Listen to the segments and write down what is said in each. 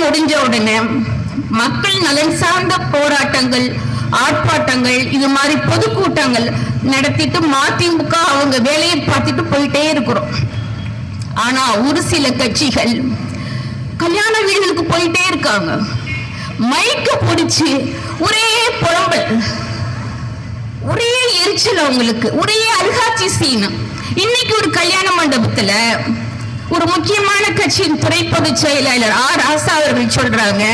முடிஞ்ச உடனே மக்கள் நலன் சார்ந்த போராட்டங்கள், ஆர்ப்பாட்டங்கள், இது மாதிரி பொதுக்கூட்டங்கள் நடத்திட்டு மதிமுக அவங்க வேலையை பார்த்துட்டு போயிட்டே இருக்கிறோம். ஆனா ஒரு சில கட்சிகள் கல்யாண வீடுகளுக்கு போயிட்டே இருக்காங்க. மைக்க பிடிச்சு ஒரே புலம்பல், ஒரே எரிச்சல், அவங்களுக்கு ஒரே அருகாட்சி சீன். இன்னைக்கு ஒரு கல்யாண மண்டபத்துல ஒரு முக்கியமான கட்சியின் துறை பொதுச் செயலாளர் ராசா அவர்கள் சொல்றாங்க,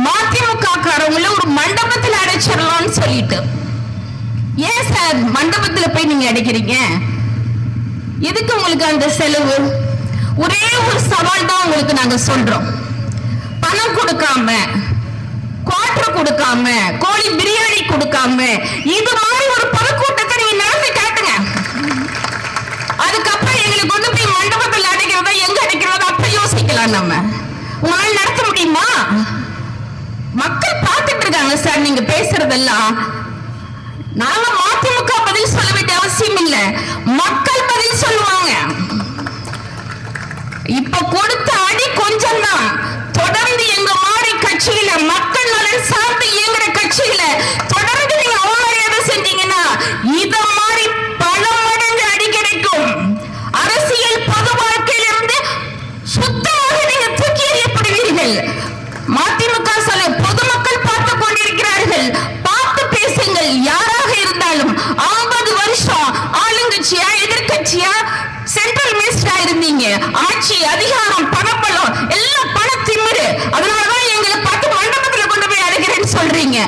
மதிமுக காரவங்கள ஒரு மண்டபத்தில் அடைச்சிடலாம்னு சொல்லிட்டு. ஏன் சார் மண்டபத்துல போய் நீங்க அடைக்கிறீங்க? எதுக்கு உங்களுக்கு அந்த செலவு? ஒரே ஒரு சவால் தான் உங்களுக்கு நாங்க சொல்றோம். பணம் கொடுக்காம, குவார்டர் கொடுக்காம, கோழி பிரியாணி கொடுக்காம இது மாதிரி ஒரு பொதுக்கூட்டத்தை நீங்க நடந்து காட்டுங்க. அதுக்கப்புறம் எங்களுக்கு வந்து போய் மண்டபத்தில் அடைக்கிறதா எங்க அடைக்கிறதா அப்ப யோசிக்கலாம். நம்ம உங்களால நடத்த முடியுமா? மக்கள் பார்த்துட்டு இருக்காங்க சார் நீங்க பேசுறதெல்லாம். நாங்க மதிமுக பதில் சொல்ல வேண்டிய அவசியம் இல்லை, மக்கள் பதில் சொல்லுவாங்க. இப்ப கொடுத்த அடி கொஞ்சம் தான். தொடர்ந்து எங்க மாதிரி கட்சியில, மக்கள் நலன் சார்ந்து இயங்குற கட்சியில தொடர்ந்து நீங்க அவமரியாதை செஞ்சீங்கன்னா இத மாதிரி பல மடங்கு அடி கிடைக்கும். அரசியல் பொது வாழ்க்கையிலிருந்து சுத்தமாக நீங்க தூக்கி எறியப்படுவீர்கள். மதிமுக சொல்ல பொதுமக்கள் பார்த்து கொண்டிருக்கிறார்கள். பார்த்து பேசுங்கள். யாராக இருந்தாலும் 50 வருஷம் ஆளுங்கட்சியா எதிர்கட்சியா சென்ட்ரல் மினிஸ்டரா இருந்தீங்க. ஆட்சி, அதிகாரம், பணப்பலம் எல்லாம் பண திமிரு. அதனாலதான் எங்களை பார்த்து மண்டபத்தில் கொண்டு போய் அடைக்கிறேன்னு சொல்றீங்க.